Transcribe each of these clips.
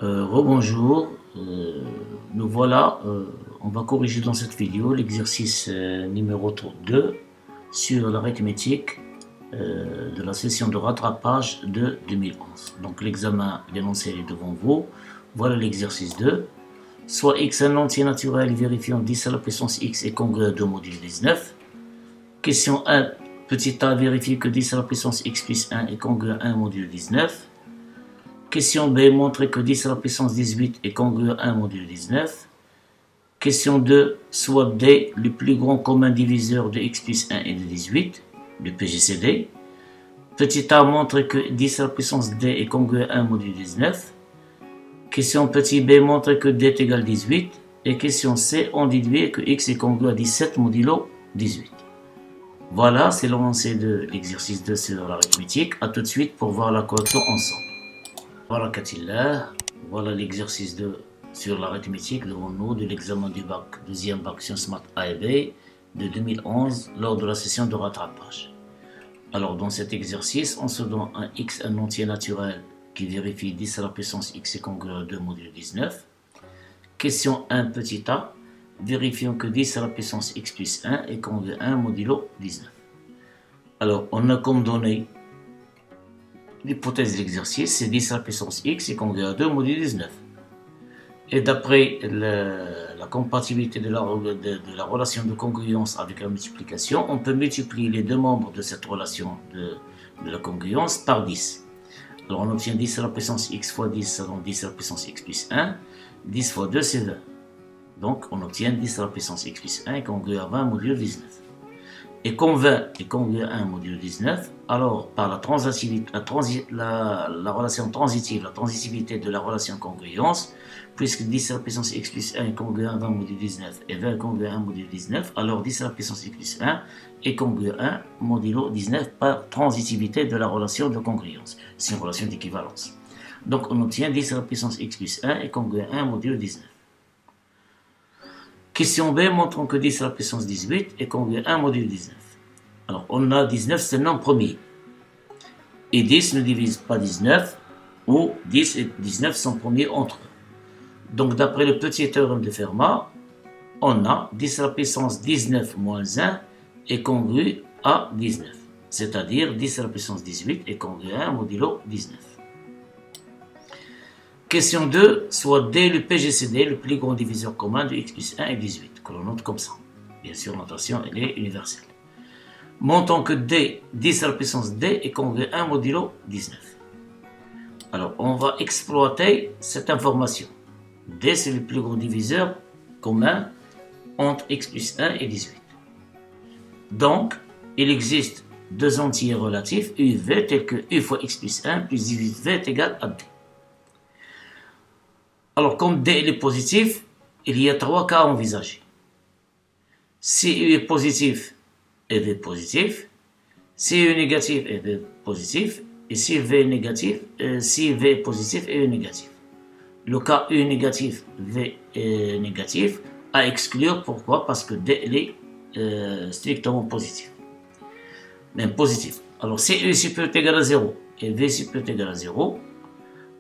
Rebonjour, nous voilà, on va corriger dans cette vidéo l'exercice numéro 2 sur l'arithmétique de la session de rattrapage de 2011. Donc l'examen d'énoncé est devant vous. Voilà l'exercice 2. Soit x un entier naturel vérifiant 10 à la puissance x est congruent à 2 module 19. Question 1, petit a vérifie que 10 à la puissance x plus 1 est congruent à 1 module 19. Question B, montrer que 10 à la puissance 18 est congruent à 1 module 19. Question 2, soit D le plus grand commun diviseur de x plus 1 et de 18, du PGCD. Petit a, montrer que 10 à la puissance D est congruent à 1 module 19. Question petit b, montrer que D est égal à 18. Et question C, on déduit que x est congruent à 17 modulo 18. Voilà, c'est l'avancée de l'exercice 2 sur l'arithmétique. A tout de suite pour voir la correction ensemble. Voilà voilà l'exercice 2 sur l'arithmétique devant nous de l'examen du bac, deuxième bac sciences maths A et B de 2011 lors de la session de rattrapage. Alors dans cet exercice, on se donne un x, un entier naturel qui vérifie 10 à la puissance x est congruent à 2 module 19. Question 1 petit a, vérifions que 10 à la puissance x plus 1 est congruent à 1 modulo 19. Alors on a comme donné l'hypothèse de l'exercice, c'est 10 à la puissance x est congruent à 2 module 19. Et d'après la compatibilité de la relation de congruence avec la multiplication, on peut multiplier les deux membres de cette relation de la congruence par 10. Alors on obtient 10 à la puissance x fois 10, ça donne 10 à la puissance x plus 1. 10 fois 2, c'est 20. Donc on obtient 10 à la puissance x plus 1 est congruent à 20 module 19. Et comme 20 est congruent à 1 module 19, alors par la relation transitive, la transitivité de la relation congruence, puisque 10 à la puissance x plus 1 est congruent à 20 module 19 et 20 est congruent à 1 module 19, alors 10 à la puissance x plus 1 est congruent à 1 modulo 19 par transitivité de la relation de congruence. C'est une relation d'équivalence. Donc on obtient 10 à la puissance x plus 1 est congruent à 1 modulo 19. Question B, montrons que 10 à la puissance 18 est congruent à 1 module 19. Alors, on a 19, c'est le nombre premier. Et 10 ne divise pas 19, ou 10 et 19 sont premiers entre eux. Donc, d'après le petit théorème de Fermat, on a 10 à la puissance 19 moins 1 est congruent à 19. C'est-à-dire 10 à la puissance 18 est congruent à 1 modulo 19. Question 2, soit D le PGCD, le plus grand diviseur commun de x plus 1 et 18, que l'on note comme ça. Bien sûr, notation, elle est universelle. Montons que D, 10 à la puissance D est congruent à 1 modulo 19. Alors, on va exploiter cette information. D, c'est le plus grand diviseur commun entre x plus 1 et 18. Donc, il existe deux entiers relatifs, u et v, tels que u fois x plus 1 plus 18v est égal à D. Alors, comme D est positif, il y a trois cas à envisager. Si U est positif et V positif, si U est négatif et V positif, et si V est négatif, si V est positif et U est négatif. Le cas U est négatif, V est négatif, à exclure. Pourquoi? Parce que D est strictement positif. Même positif. Alors, si U supérieur ou égal à 0 et V supérieur ou égal à 0,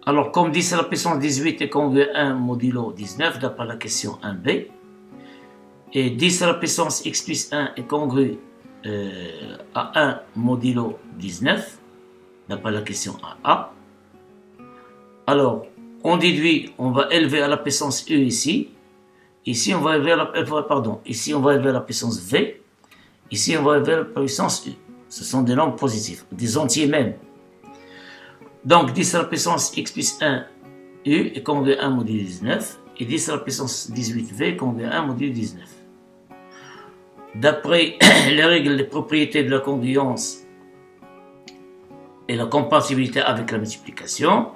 alors, comme 10 à la puissance 18 est congruent à 1 modulo 19, d'après la question 1b, et 10 à la puissance x plus 1 est congruent à 1 modulo 19, d'après la question 1a, alors, on déduit, on va élever à la puissance u ici, ici on va élever à la puissance v, ici on va élever à la puissance u. Ce sont des nombres positifs, des entiers même. Donc 10 à la puissance x plus 1 u est congruent à 1 module 19 et 10 à la puissance 18v est congruent à 1 module 19. D'après les règles des propriétés de la congruence et la compatibilité avec la multiplication,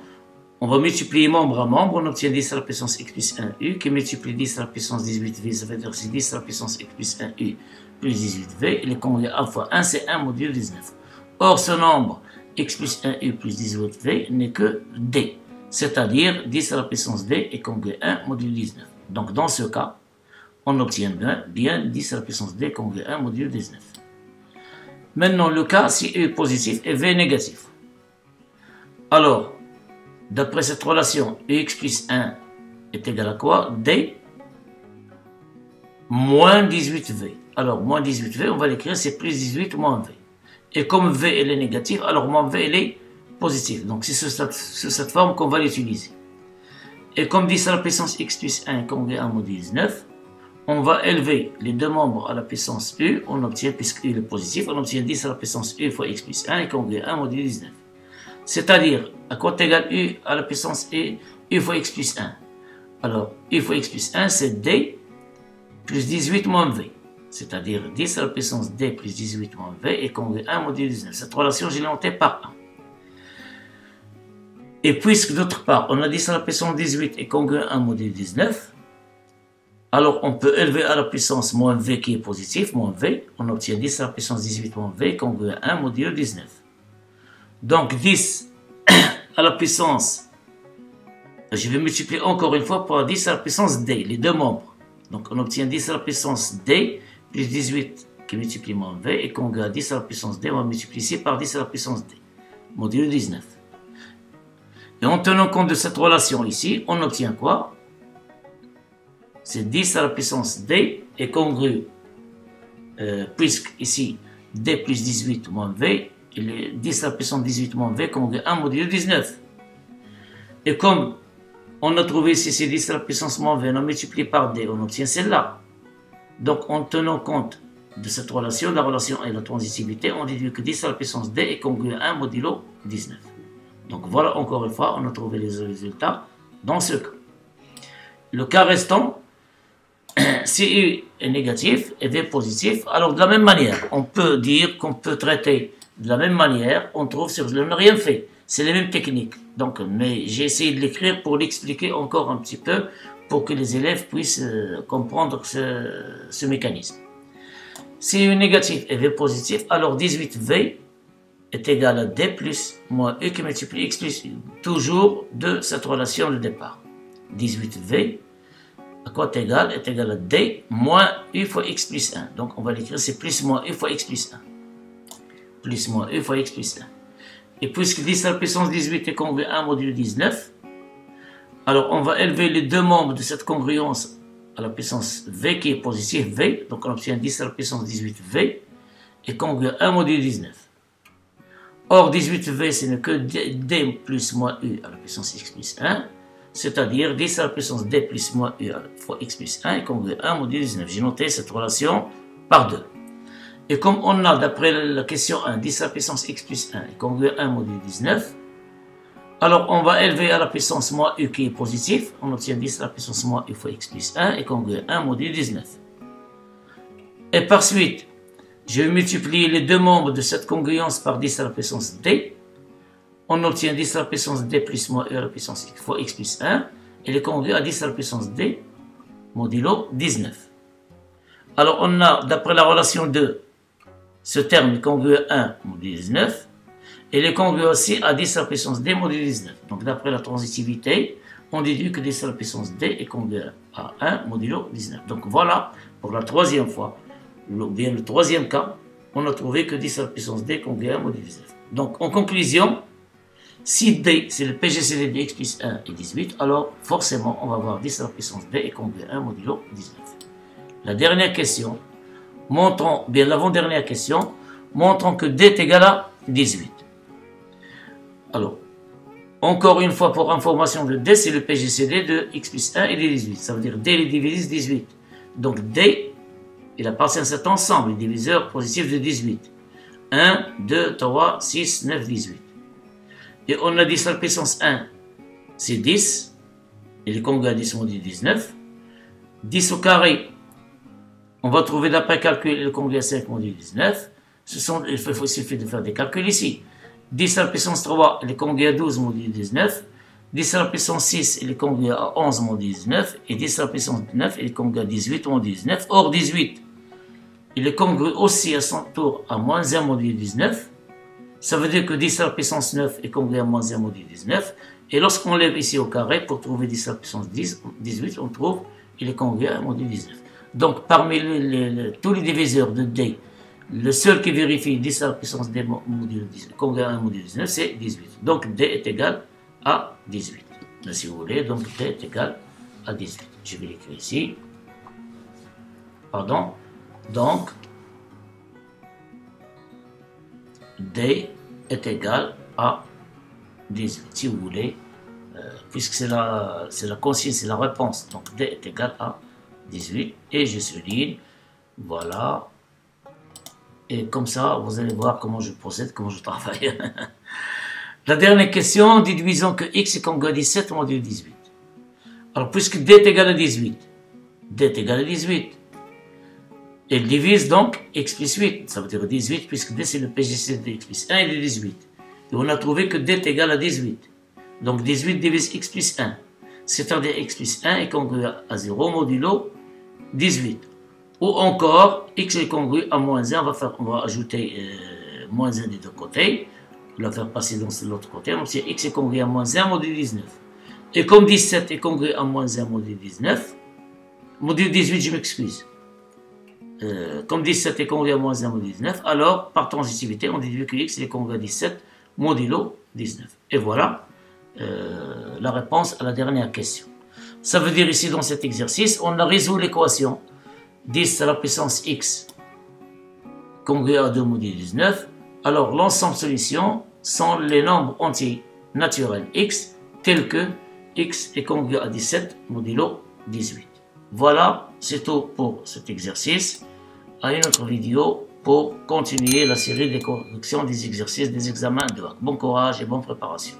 on va multiplier membre à membre, on obtient 10 à la puissance x plus 1 u qui multiplie 10 à la puissance 18v, ça veut dire que c'est 10 à la puissance x plus 1 u plus 18v, il est congruent à fois 1, c'est 1 module 19. Or ce nombre x plus 1u plus 18v n'est que d, c'est-à-dire 10 à la puissance d est congruent à 1 module 19. Donc dans ce cas, on obtient bien 10 à la puissance d congruent à 1 module 19. Maintenant le cas si u est positif et v est négatif. Alors d'après cette relation, ux plus 1 est égal à quoi? D moins 18V. Alors, moins 18V, on va l'écrire, c'est plus 18 moins V. Et comme V, elle est négative, alors moins V, elle est positive. Donc, c'est sur cette forme qu'on va l'utiliser. Et comme 10 à la puissance x plus 1 congrès à 1 module 19, on va élever les deux membres à la puissance u, on obtient, puisque u est positif, on obtient 10 à la puissance u fois x plus 1 congrès à 1 module 19. C'est-à-dire, à quoi est égal u à la puissance u fois x plus 1? Alors, u fois x plus 1, c'est d plus 18 moins v. C'est-à-dire 10 à la puissance d plus 18 moins v est congrès à 1 module 19. Cette relation, je l'ai notée par 1. Et puisque d'autre part, on a 10 à la puissance 18 est congrès à 1 module 19, alors on peut élever à la puissance moins v qui est positif, moins v, on obtient 10 à la puissance 18 moins v congrès à 1 module 19. Donc 10 à la puissance, je vais multiplier encore une fois par 10 à la puissance d, les deux membres. Donc on obtient 10 à la puissance d plus 18 qui multiplie moins v et congrès à 10 à la puissance d, on va multiplier ici par 10 à la puissance d, module 19. Et en tenant compte de cette relation ici, on obtient quoi? C'est 10 à la puissance d est congru, puisque ici d plus 18 moins v, il est 10 à la puissance 18 moins v congrès 1 module 19. Et comme on a trouvé ici c'est 10 à la puissance moins v, on a multiplié par d, on obtient celle-là. Donc en tenant compte de cette relation, la relation et la transitivité, on déduit que 10 à la puissance d est congru à 1 modulo 19. Donc voilà, encore une fois, on a trouvé les résultats dans ce cas. Le cas restant, si U est négatif et V positif, alors de la même manière, on peut dire qu'on peut traiter de la même manière, on trouve sur on n'a rien fait. C'est les mêmes techniques. Donc, mais j'ai essayé de l'écrire pour l'expliquer encore un petit peu, pour que les élèves puissent comprendre ce mécanisme. Si U est négatif et V positif, alors 18V est égal à D plus moins U qui multiplie X plus U. Toujours de cette relation de départ. 18V à quoi est égal à D moins U fois X plus 1. Donc on va l'écrire, c'est plus moins U fois X plus 1. Plus moins U fois X plus 1. Et puisque 10 à la puissance 18 est congruent à 1 module 19, alors on va élever les deux membres de cette congruence à la puissance V qui est positif V. Donc on obtient 10 à la puissance 18V est congruent à 1 module 19. Or, 18V, ce n'est que D plus moins U à la puissance X plus 1, c'est-à-dire 10 à la puissance D plus moins U fois X plus 1 est congruent à 1 module 19. J'ai noté cette relation par 2. Et comme on a, d'après la question 1, 10 à la puissance X plus 1 est congruent à 1 module 19, alors on va élever à la puissance moins U qui est positif, on obtient 10 à la puissance moins U fois X plus 1 est congruent à 1 module 19. Et par suite, je vais multiplier les deux membres de cette congruence par 10 à la puissance D. On obtient 10 à la puissance D plus moins U à la puissance X fois X plus 1. Et les congruent à 10 à la puissance D modulo 19. Alors on a, d'après la relation 2, ce terme est congruent à 1 modulo 19. Et les congruent aussi à 10 à la puissance D modulo 19. Donc d'après la transitivité, on déduit que 10 à la puissance D est congruent à 1 modulo 19. Donc voilà, pour la troisième fois. Bien le troisième cas, on a trouvé que 10 à la puissance D congruent à 1 module 19. Donc en conclusion, si D c'est le PGCD de X plus 1 et 18, alors forcément on va avoir 10 à la puissance D est congruent à 1 modulo 19. La dernière question, bien l'avant-dernière question, montrant que D est égal à 18. Alors, encore une fois pour information de D, c'est le PGCD de X plus 1 et de 18. Ça veut dire D les divise 18. Donc D il appartient à cet ensemble, les diviseurs positifs de 18. 1, 2, 3, 6, 9, 18. Et on a 10 à la puissance 1, c'est 10. Il est congruent à 10 module 19. 10 au carré, on va trouver d'après calcul le congruent à 5 module 19. Il suffit de faire des calculs ici. 10 à la puissance 3, il est congruent à 12 module 19. 10 à la puissance 6, il est congruent à 11 module 19. Et 10 à la puissance 9, il est congruent à 18 module 19. Or 18, il est congruent aussi à son tour à moins 1 module 19. Ça veut dire que 10 à la puissance 9 est congruent à moins 1 module 19. Et lorsqu'on lève ici au carré, pour trouver 10 à la puissance 18, on trouve qu'il est congruent à 1 module 19. Donc parmi tous les diviseurs de D, le seul qui vérifie 10 à la puissance D module 19, congruent à 1 module 19, c'est 18. Donc D est égal à 18. Mais si vous voulez, donc D est égal à 18. Je vais l'écrire ici. Pardon. Donc, D est égal à 18, si vous voulez, puisque c'est la consigne, c'est la réponse. Donc, D est égal à 18. Et je souligne, voilà. Et comme ça, vous allez voir comment je procède, comment je travaille. La dernière question, déduisons que x est congruent à 17 module 18. Alors, puisque D est égal à 18, D est égal à 18, elle divise donc x plus 8, ça veut dire 18, puisque D c'est le PGC de x plus 1 et de 18. Et on a trouvé que D est égal à 18. Donc 18 divise x plus 1, c'est-à-dire x plus 1 est congru à 0 modulo 18. Ou encore, x est congru à moins 1, on va ajouter moins 1 des deux côtés, on va faire passer dans l'autre côté, donc c'est x est congru à moins 1 module 19. Et comme 17 est congru à moins 1 module 19, module 18 je m'excuse. Comme 17 est congru à moins 1 module 19, alors par transitivité on déduit que x est congru à 17 modulo 19. Et voilà la réponse à la dernière question. Ça veut dire ici dans cet exercice, on a résolu l'équation 10 à la puissance x congrué à 2 module 19. Alors l'ensemble solution sont les nombres entiers naturels x tels que x est congrué à 17 modulo 18. Voilà, c'est tout pour cet exercice. À une autre vidéo pour continuer la série des corrections des exercices des examens de bac. Bon courage et bonne préparation.